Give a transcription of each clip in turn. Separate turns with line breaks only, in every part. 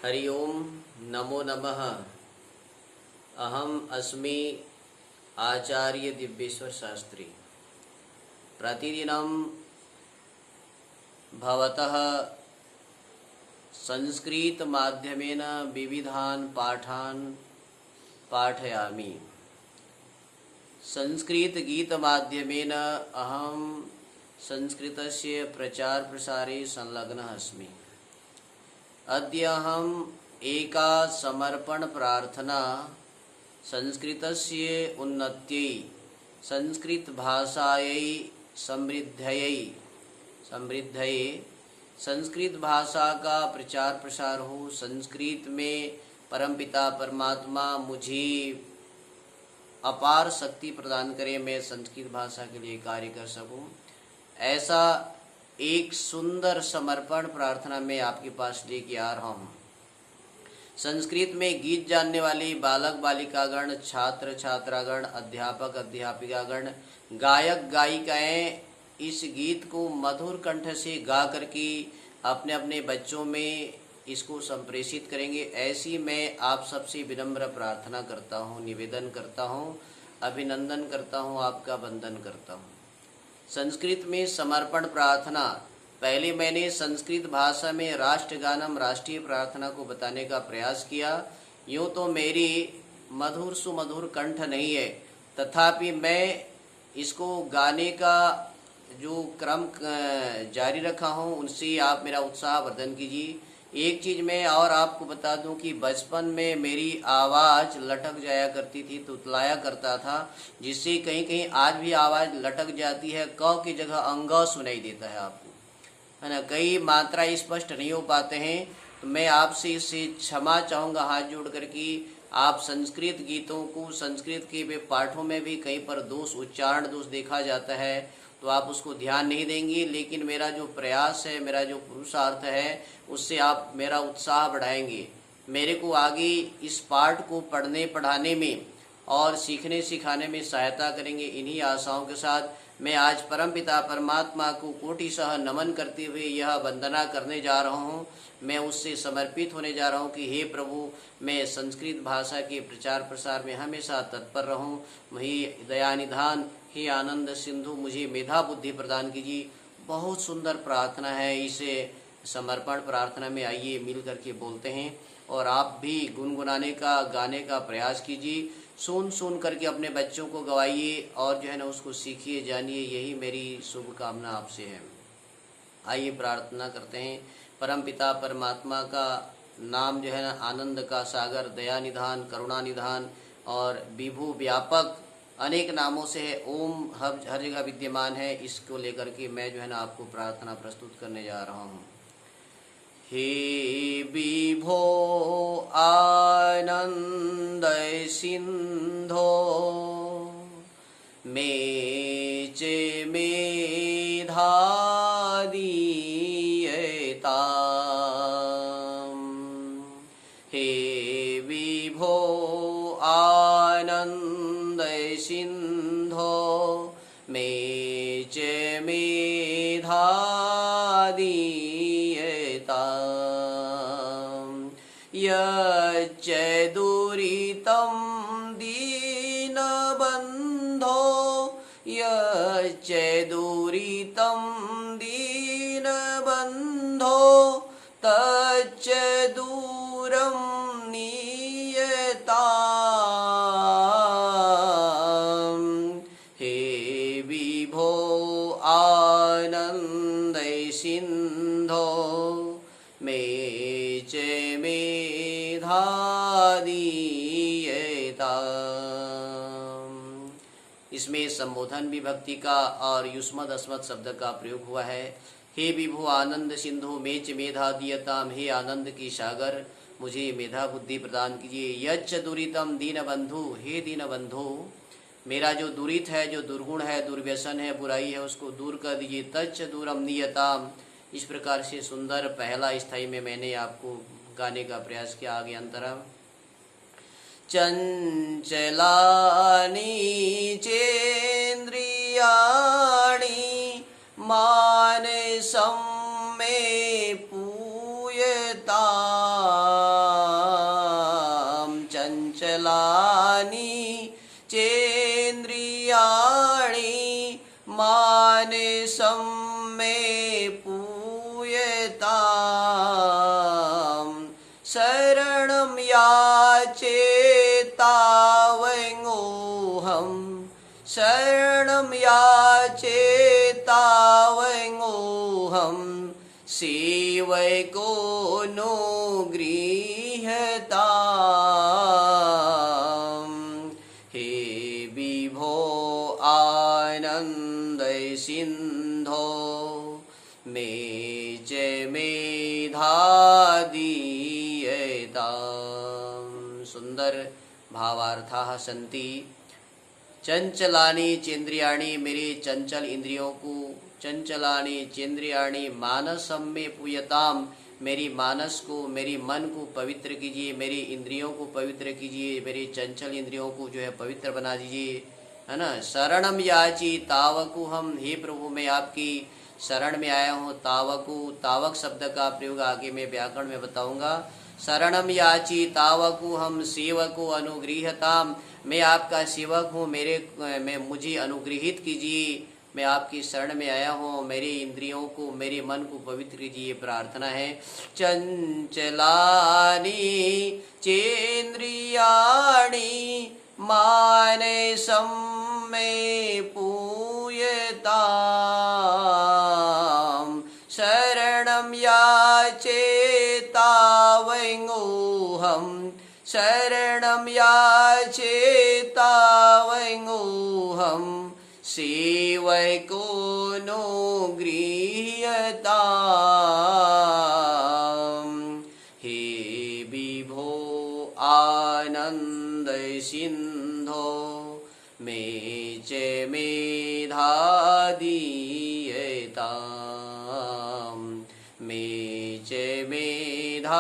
हरि ओम नमो नमः। अहम अस्मि आचार्य दिव्येश्वर शास्त्री। प्रतिदिनं भवतः संस्कृत माध्यमेन विविधान् पाठान् पाठयामि। संस्कृत गीत माध्यमेन अहम संस्कृतस्य प्रचार प्रसारे संलग्नः अस्मि। अद्य अहम् एका समर्पण प्रार्थना संस्कृतस्य उन्नत्यै संस्कृत भाषायै समृद्धये संस्कृत भाषा का प्रचार प्रसार हो। संस्कृत में परमपिता परमात्मा मुझे अपार शक्ति प्रदान करे, मैं संस्कृत भाषा के लिए कार्य कर सकूं। ऐसा एक सुंदर समर्पण प्रार्थना मैं आपके पास लेके आ रहा हूँ। संस्कृत में गीत जानने वाले बालक बालिकागण, छात्र छात्रागण, अध्यापक अध्यापिकागण, गायक गायिकाएं इस गीत को मधुर कंठ से गा करके अपने अपने बच्चों में इसको संप्रेषित करेंगे। ऐसी मैं आप सबसे विनम्र प्रार्थना करता हूँ, निवेदन करता हूँ, अभिनंदन करता हूँ, आपका वंदन करता हूँ। संस्कृत में समर्पण प्रार्थना, पहले मैंने संस्कृत भाषा में राष्ट्रगानम राष्ट्रीय प्रार्थना को बताने का प्रयास किया। यूँ तो मेरी मधुर सुमधुर कंठ नहीं है, तथापि मैं इसको गाने का जो क्रम जारी रखा हूँ उनसे आप मेरा उत्साह वर्धन कीजिए। एक चीज़ मैं और आपको बता दूं कि बचपन में मेरी आवाज़ लटक जाया करती थी, तुतलाया करता था, जिससे कहीं कहीं आज भी आवाज़ लटक जाती है। क की जगह अंग सुनाई देता है आपको, है ना। कई मात्रा स्पष्ट नहीं हो पाते हैं, तो मैं आपसे इससे क्षमा चाहूँगा हाथ जोड़ कर कि आप संस्कृत गीतों को, संस्कृत के वे पाठों में भी कहीं पर दोष, उच्चारण दोष देखा जाता है, तो आप उसको ध्यान नहीं देंगे। लेकिन मेरा जो प्रयास है, मेरा जो पुरुषार्थ है, उससे आप मेरा उत्साह बढ़ाएंगे, मेरे को आगे इस पाठ को पढ़ने पढ़ाने में और सीखने सिखाने में सहायता करेंगे। इन्हीं आशाओं के साथ मैं आज परमपिता परमात्मा को कोटिशः नमन करते हुए यह वंदना करने जा रहा हूँ। मैं उससे समर्पित होने जा रहा हूँ कि हे प्रभु, मैं संस्कृत भाषा के प्रचार प्रसार में हमेशा तत्पर रहूँ। वही दयानिधान, हे आनंद सिंधु, मुझे मेधा बुद्धि प्रदान कीजिए। बहुत सुंदर प्रार्थना है। इसे समर्पण प्रार्थना में आइए मिल करके बोलते हैं, और आप भी गुनगुनाने का, गाने का प्रयास कीजिए। सुन करके अपने बच्चों को गवाइए और जो है ना उसको सीखिए, जानिए। यही मेरी शुभकामना आपसे है। आइए प्रार्थना करते हैं। परम पिता परमात्मा का नाम जो है ना आनंद का सागर, दया निधान, करुणा निधान और विभु व्यापक अनेक नामों से है। ओम हर जगह विद्यमान है। इसको लेकर के मैं जो है ना आपको प्रार्थना प्रस्तुत करने जा रहा हूँ। हे विभो आनंद सिंधो मेचे मेधा दीयताम्। हे विभो आनंद सिंधो मेचे मेधा यच्च दुरितं दीनबन्धो, यच्च दुरितं दीनबन्धो, तच्च दूरं नीयताम्। हे विभो आनन्द सिन्धो मेचे मेधा दीयताम्। इसमें संबोधन विभक्ति का और युष्मद अस्मद शब्द का प्रयोग हुआ है। हे विभु आनंद सिंधु मेच मेधा दीयताम, हे आनंद की सागर, मुझे मेधा बुद्धि प्रदान कीजिए। यच्च दुरितम दीन बंधु, हे दीन बंधु, मेरा जो दुरित है, जो दुर्गुण है, दुर्व्यसन है, बुराई है, उसको दूर कर दीजिए। तच्च दूरम नीयताम। इस प्रकार से सुंदर पहला स्थाई में मैंने आपको गाने का प्रयास किया। आगे अंतरा। चंचलानि चेन्द्रियाणि मानसं मे पूयते, चञ्चलानि चेन्द्रियाणि मानसं मे पूयताम् शरणं याचे तावङोऽहम् शरणं याचे तावङोऽहम् सेवको नो गृह्यताम् हे विभो आनन्द सिन्धो मे च मेधादीयताम्। सुंदर भावार्थाः सन्ति। चंचलानि चेन्द्रियाणि, मेरे चंचल इंद्रियों को, चंचलानि चेन्द्रियाणि मानसं मे पूयताम, मेरी मानस को, मेरी मन को पवित्र कीजिए, मेरी इंद्रियों को पवित्र कीजिए, मेरी चंचल इंद्रियों को जो है पवित्र बना दीजिए, है ना। शरणम याची तावकु हम, हे प्रभु मैं आपकी शरण में आया हूँ। तावकु, तावक शब्द का प्रयोग आगे मैं व्याकरण में बताऊंगा। शरणम याची तावकु हम सेवको अनुगृहताम, मैं आपका सेवक हूँ, मुझे अनुग्रहित कीजिए, मैं आपकी शरण में आया हूँ, मेरी इंद्रियों को, मेरे मन को पवित्र कीजिए। प्रार्थना है चंचलानि चेन्द्रियाणि मानसं मे पूयताम् शरणं याचे तावङोऽहम् शरणं याचे तावङोऽहम् सेवको नो गृह्यताम् हे विभो आनन्द सिन्धो मे च मेधादीयताम् मे च मेधादीयताम्।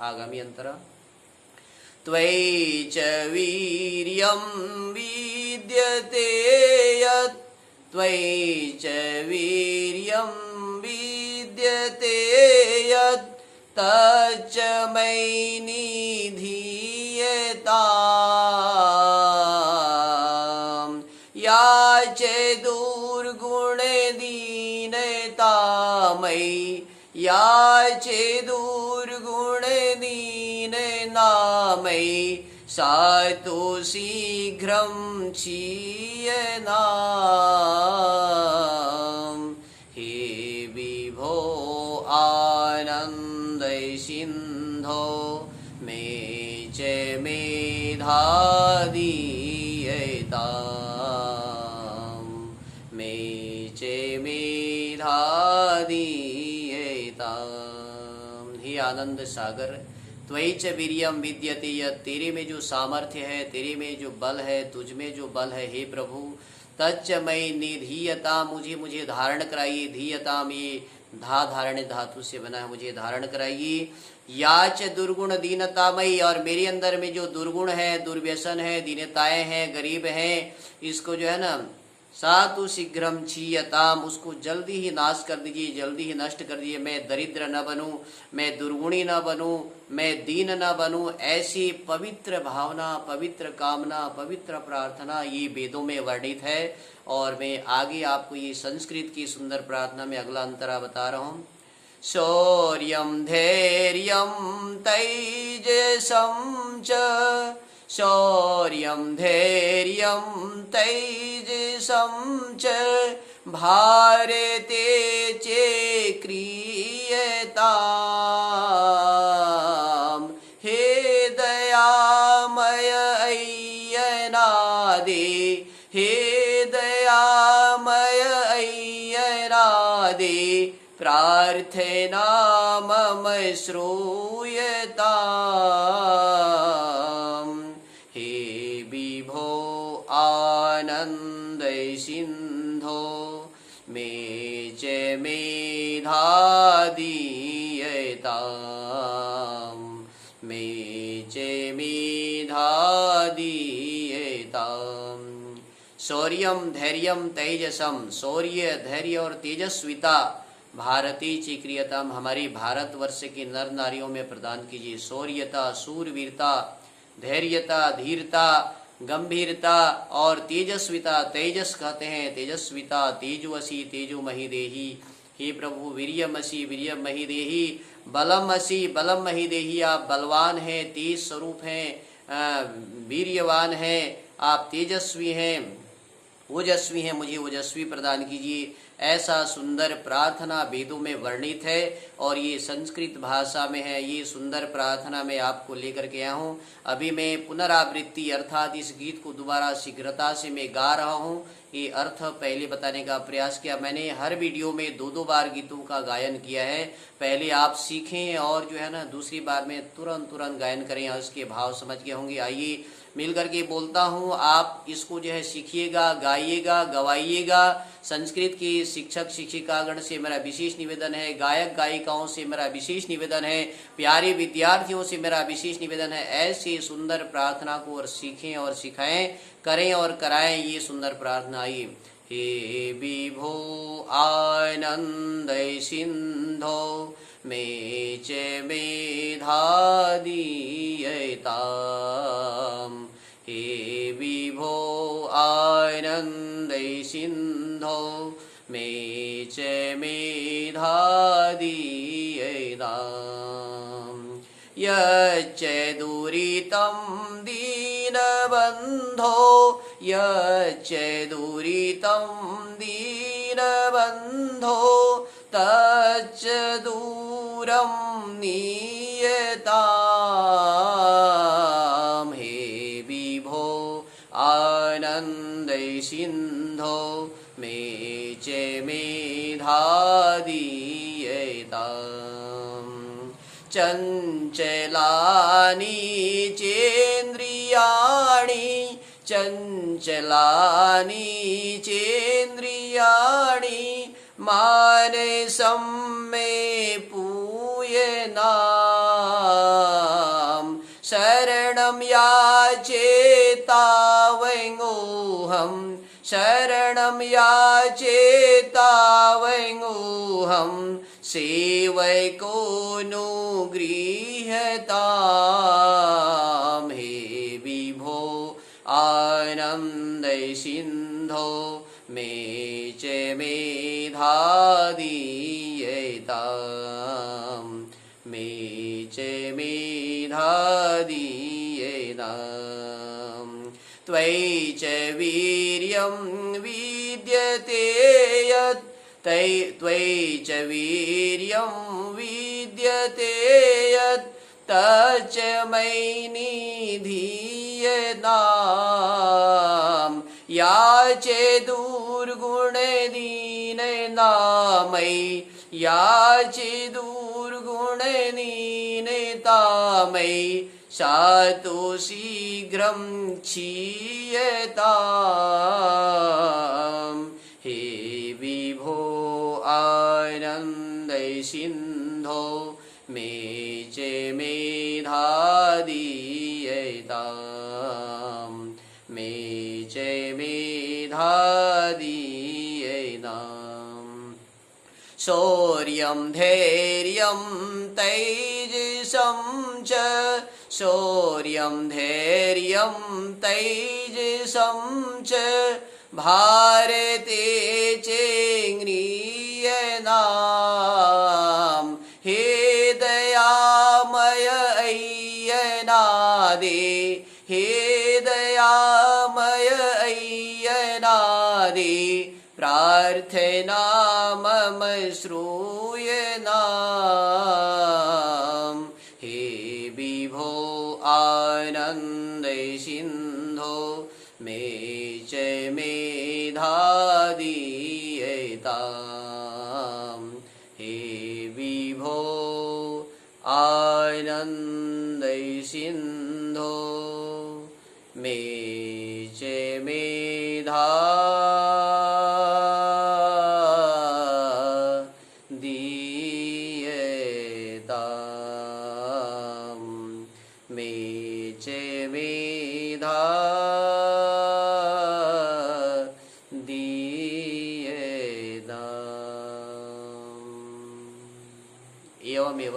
आगामी अंतरा त्वयि च वीर्यं विद्यते यत् त्वयि च वीर्यं विद्यते यत् तच्च मयि निधीयताम् याचे दुर्गुणे दीनता मयि याचे दुर्गुणे दीनता मयि सा तु शीघ्रं क्षीयताम् हे विभो आनन्द सिन्धो मे च मेधादीयताम् मे च मेधादीयताम्। हे आनंद सागर त्वयि च वीर्यम विद्यते यत्, तेरे में जो सामर्थ्य है, तेरे में जो बल है, तुझ में जो बल है हे प्रभु, तच्च मयि निधीयता, मुझे धारण कराइए। धीयताम, ये धारण धातु से बना है, मुझे धारण कराइए। याच दुर्गुण दीनतामयी, और मेरे अंदर में जो दुर्गुण है, दुर्व्यसन है, दीनताएं हैं, गरीब हैं, इसको जो है ना सातु शीघ्रम क्षीयताम, उसको जल्दी ही नाश कर दीजिए, जल्दी ही नष्ट कर दीजिए। मैं दरिद्र न बनूं, मैं दुर्गुणी न बनूं, मैं दीन न बनूं, ऐसी पवित्र भावना, पवित्र कामना, पवित्र प्रार्थना ये वेदों में वर्णित है। और मैं आगे आपको ये संस्कृत की सुंदर प्रार्थना में अगला अंतरा बता रहा हूँ। शौर्यं धैर्यं तैजसं च, शौर्यं धैर्यं तैजसं च भारते चे क्रियताम् हे दयामय अय्यनादे, हे दयामय अय्यनादे प्रार्थना मम श्रूयताम् हे विभो आनन्द सिन्धो मे च मेधादीयताम् मे च मेधादीयताम्। शौर्यं धैर्यं तेजसम, शौर्य धैर्य और तेजस्विता भारती चिक्रियताम, हमारी भारतवर्ष के नर नारियों में प्रदान कीजिए शौर्यता, शूरवीरता, धैर्यता, धीरता, गंभीरता और तेजस्विता। तेजस कहते हैं तेजस्विता, तेजवसी तेजोमहि देही। हे प्रभु वीर्यमसी वीर्यमहि देही, बलमसी बलमहि देही। आप बलवान हैं, तेज स्वरूप हैं, वीर्यवान हैं, आप तेजस्वी हैं, ओजस्वी हैं, मुझे ओजस्वी प्रदान कीजिए। ऐसा सुंदर प्रार्थना वेदों में वर्णित है और ये संस्कृत भाषा में है। ये सुंदर प्रार्थना मैं आपको लेकर के आया हूँ। अभी मैं पुनरावृत्ति अर्थात इस गीत को दोबारा शीघ्रता से मैं गा रहा हूँ। ये अर्थ पहले बताने का प्रयास किया मैंने। हर वीडियो में दो बार गीतों का गायन किया है। पहले आप सीखें और जो है ना दूसरी बार में तुरंत गायन करें और इसके भाव समझ गए होंगे। आइए मिल करके बोलता हूँ, आप इसको जो है सीखिएगा, गाइएगा, गवाइएगा। संस्कृत की शिक्षक शिक्षिकागण से मेरा विशेष निवेदन है, गायक गायिकाओं से मेरा विशेष निवेदन है, प्यारे विद्यार्थियों से मेरा विशेष निवेदन है, ऐसी सुंदर प्रार्थना को और सीखें और सिखाएं, करें और कराएं ये सुंदर प्रार्थना। आइए। हे विभो आनंदय सिंधो मे च मेधा दीयताम्। हे विभो आनंदय सिंधो मे च मेधा दीयताम्। यच्च दुरितं दीनबन्धो, यच्च दुरितं दीनबन्धो, तच्च दूरं नीयताम्। हे विभो आनंदय सिंधो मे च मेधा दीयताम्। चंचलानि चेन्द्रियाणि, चंचलानि चेन्द्रियाणि, मानसं मे पूयनाम्। शरणं याचेतावैङोऽहम्, शरणं याचेतावैङोऽहम्, सेवैको नो गृह्यताम्। हे विभो आनंदय सिंधो मे च मेधा दीयताम्। मे च मेधा दीयताम्। त्वयि च वीर्यं विद्यते यत्, त्वयि च वीर्यं विद्यते यत्, तच्च मयि निधीयताम्। याचे दुर्गुणदीनतामयि, याचे दुर्गुणदीनतामयि, सा तु शीघ्रं क्षीयताम्। हे विभो आनंदय सिंधो मे च मेधा दीयताम्। मे च मेधा दीयताम्। शौर्यं धैर्यं तैजसं च, शौर्यं धैर्यं तैजसं च, भारते चेङ्गीयताम्। हे दयामय अय्यनादे, हे दयामय अय्यनादे, प्रार्थना मम श्रूयताम्। हे विभो आनंदय सिंधो मे च मेधा दीयताम्। हे विभो आनंदय सिंधो मे च मेधा दीयताम्। मे च मेधा दीयताम्। एवमेव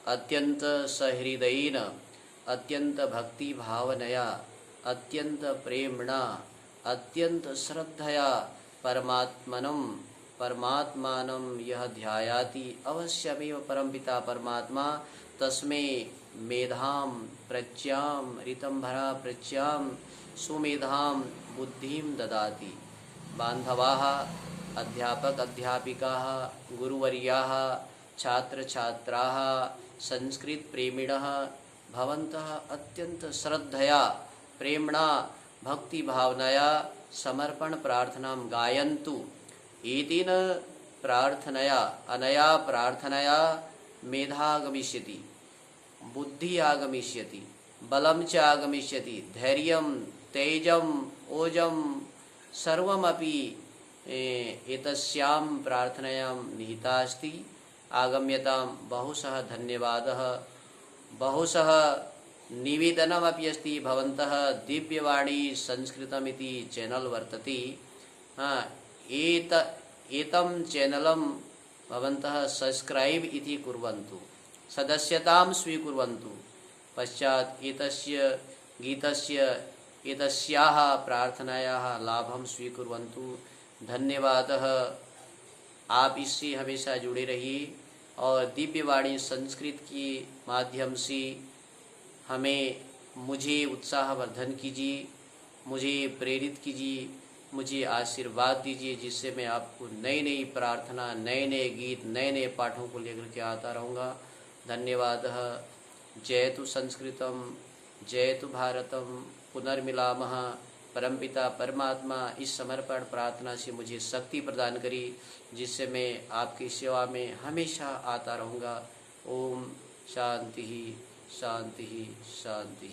अत्यंत सहृदयेन अत्यंत भक्ति भावनया अत्यंत प्रेमणा अत्यंत श्रद्धया परमात्मानं यह ध्यायाति अवश्यमेव परमपिता परमात्मा तस्मै मेधां प्रज्ञां ऋतंभरा प्रज्ञां सुमेधां बुद्धिं ददाति। बान्धवाः अध्यापक अध्यापिकाः गुरुवर्याः छात्र छात्राः संस्कृत प्रेमिणः भवन्तः अत्यंत श्रद्धया प्रेमणा भक्ति भावनया समर्पण प्रार्थनां गायन्तु। एतेन प्रार्थनया अनया प्रार्थनया मेधा आगमिष्यति, बुद्धि आगमिष्यति, बलं च आगमिष्यति, धैर्यं तेजम् ओजं सर्वमपि एतस्यां प्रार्थनायां निहिता अस्ति। आगम्यतां बहुशः धन्यवादः। बहुशः निवेदनमपि अस्ति। भवन्तः दिव्यवाणी संस्कृतमिति चैनल वर्तते। एतं चैनलं भवन्तः सब्स्क्राइब इति कुर्वन्तु, सदस्यतां स्वीकुर्वन्तु। पश्चात् एतस्य गीतस्य एतस्याः प्रार्थनायाः लाभं स्वीकुर्वन्तु। धन्यवादः। आप इससे हमेशा जुड़े रहिए और दिव्यवाणी संस्कृत के माध्यम से मुझे उत्साहवर्धन कीजिए, मुझे प्रेरित कीजिए, मुझे आशीर्वाद दीजिए, जिससे मैं आपको नई नई प्रार्थना, नए नए गीत, नए नए पाठों को लेकर के आता रहूँगा। धन्यवादः। जयतु संस्कृतम, जयतु भारतम। पुनर्मिलामः। परमपिता परमात्मा इस समर्पण प्रार्थना से मुझे शक्ति प्रदान करी, जिससे मैं आपकी सेवा में हमेशा आता रहूँगा। ओम शांति शांति शांति।